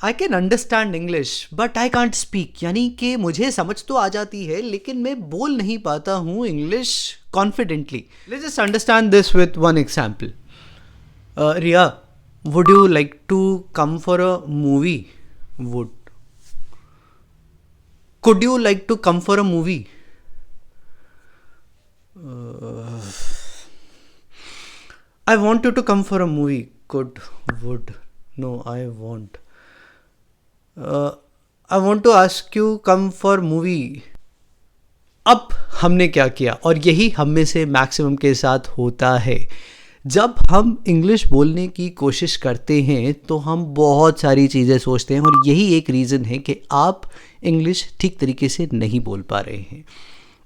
I can understand English but I can't speak, यानी कि मुझे समझ तो आ जाती है लेकिन मैं बोल नहीं पाता हूँ English confidently. Let's just understand this with one example. Riya, would you like to come for a movie? would Could you like to come for a movie? uh, I want you to come for a movie. Would No, I want. I want to ask you come for movie. अब हमने क्या किया, और यही हम में से maximum के साथ होता है. जब हम इंग्लिश बोलने की कोशिश करते हैं तो हम बहुत सारी चीज़ें सोचते हैं, और यही एक रीज़न है कि आप इंग्लिश ठीक तरीके से नहीं बोल पा रहे हैं.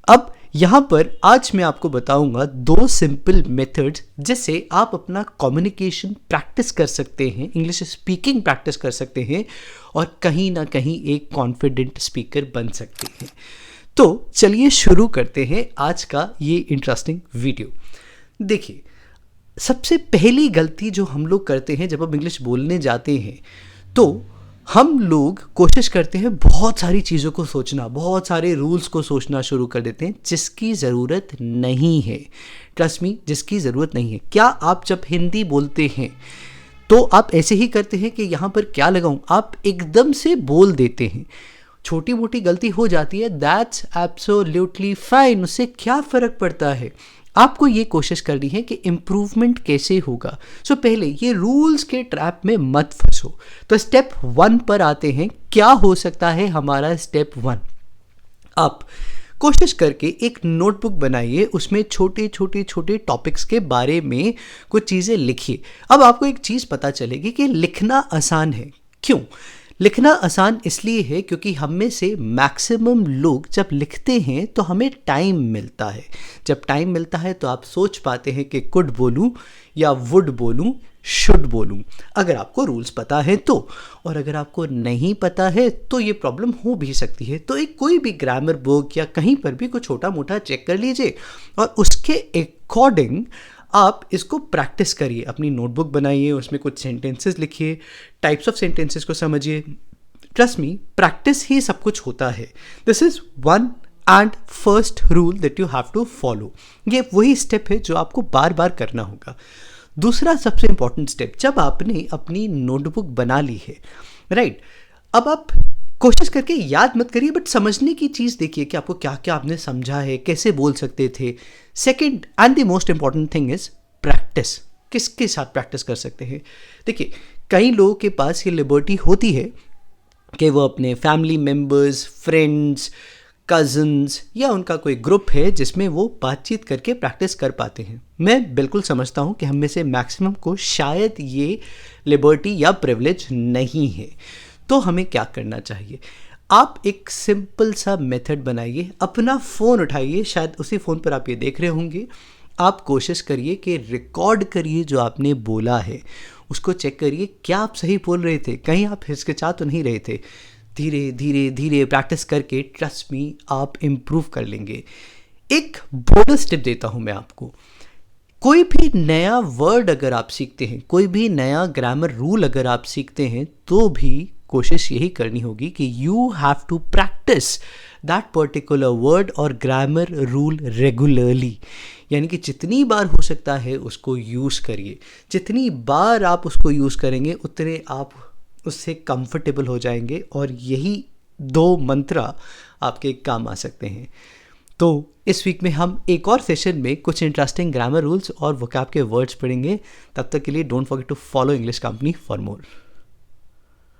अब यहाँ पर आज मैं आपको बताऊंगा 2 सिंपल मेथड्स जिससे आप अपना कम्युनिकेशन प्रैक्टिस कर सकते हैं, इंग्लिश स्पीकिंग प्रैक्टिस कर सकते हैं, और कहीं ना कहीं एक कॉन्फिडेंट स्पीकर बन सकते हैं. तो चलिए शुरू करते हैं आज का ये इंटरेस्टिंग वीडियो. देखिए, सबसे पहली गलती जो हम लोग करते हैं जब हम इंग्लिश बोलने जाते हैं, तो हम लोग कोशिश करते हैं बहुत सारी चीज़ों को सोचना, बहुत सारे रूल्स को सोचना शुरू कर देते हैं जिसकी ज़रूरत नहीं है. ट्रस्ट मी, जिसकी ज़रूरत नहीं है. क्या आप जब हिंदी बोलते हैं तो आप ऐसे ही करते हैं कि यहाँ पर क्या लगाऊँ, आप एकदम से बोल देते हैं. छोटी मोटी गलती हो जाती है, दैट्स एब्सोल्युटली फाइन, उससे क्या फ़र्क पड़ता है. आपको ये कोशिश करनी है कि इम्प्रूवमेंट कैसे होगा. सो पहले ये रूल्स के ट्रैप में मत फंसो. तो स्टेप 1 पर आते हैं. क्या हो सकता है हमारा स्टेप 1? आप कोशिश करके एक नोटबुक बनाइए, उसमें छोटे छोटे छोटे टॉपिक्स के बारे में कुछ चीज़ें लिखिए. अब आपको एक चीज़ पता चलेगी कि लिखना आसान है. क्यों लिखना आसान? इसलिए है क्योंकि हम में से मैक्सिमम लोग जब लिखते हैं तो हमें टाइम मिलता है. जब टाइम मिलता है तो आप सोच पाते हैं कि कुड बोलूं या वुड बोलूं, शुड बोलूं, अगर आपको रूल्स पता है तो. और अगर आपको नहीं पता है तो ये प्रॉब्लम हो भी सकती है. तो एक कोई भी ग्रामर बुक या कहीं पर भी कुछ छोटा मोटा चेक कर लीजिए और उसके अकॉर्डिंग आप इसको प्रैक्टिस करिए. अपनी नोटबुक बनाइए, उसमें कुछ सेंटेंसेस लिखिए, टाइप्स ऑफ सेंटेंसेस को समझिए. ट्रस्ट मी, प्रैक्टिस ही सब कुछ होता है. This is one and first rule that you have to follow. ये वही स्टेप है जो आपको बार बार करना होगा. दूसरा सबसे इंपॉर्टेंट स्टेप, जब आपने अपनी नोटबुक बना ली है, राइट, अब आप कोशिश करके याद मत करिए बट समझने की चीज़ देखिए कि आपको क्या क्या आपने समझा है, कैसे बोल सकते थे. Second and the most important thing is practice. किसके साथ प्रैक्टिस कर सकते हैं? देखिए, कई लोगों के पास ये लिबर्टी होती है कि वो अपने फैमिली मेम्बर्स, फ्रेंड्स, कज़न्स या उनका कोई ग्रुप है जिसमें वो बातचीत करके प्रैक्टिस कर पाते हैं. मैं बिल्कुल समझता हूँ कि हम में से मैक्सिमम को शायद ये लिबर्टी या प्रिविलेज नहीं है. तो हमें क्या करना चाहिए? आप एक सिंपल सा मेथड बनाइए. अपना फ़ोन उठाइए, शायद उसी फ़ोन पर आप ये देख रहे होंगे. आप कोशिश करिए कि रिकॉर्ड करिए जो आपने बोला है, उसको चेक करिए क्या आप सही बोल रहे थे, कहीं आप हिचकिचा तो नहीं रहे थे. धीरे धीरे धीरे प्रैक्टिस करके ट्रस्ट मी आप इम्प्रूव कर लेंगे. एक बोनस टिप देता हूँ मैं आपको. कोई भी नया वर्ड अगर आप सीखते हैं, कोई भी नया ग्रामर रूल अगर आप सीखते हैं, तो भी कोशिश यही करनी होगी कि you have to practise that particular word और ग्रामर रूल रेगुलरली. यानी कि जितनी बार हो सकता है उसको यूज़ करिए. जितनी बार आप उसको यूज़ करेंगे उतने आप उससे कंफर्टेबल हो जाएंगे, और यही 2 मंत्र आपके काम आ सकते हैं. तो इस वीक में हम एक और सेशन में कुछ इंटरेस्टिंग ग्रामर रूल्स और वोकैब के वर्ड्स पढ़ेंगे. तब तक के लिए don't forget to follow English company for more.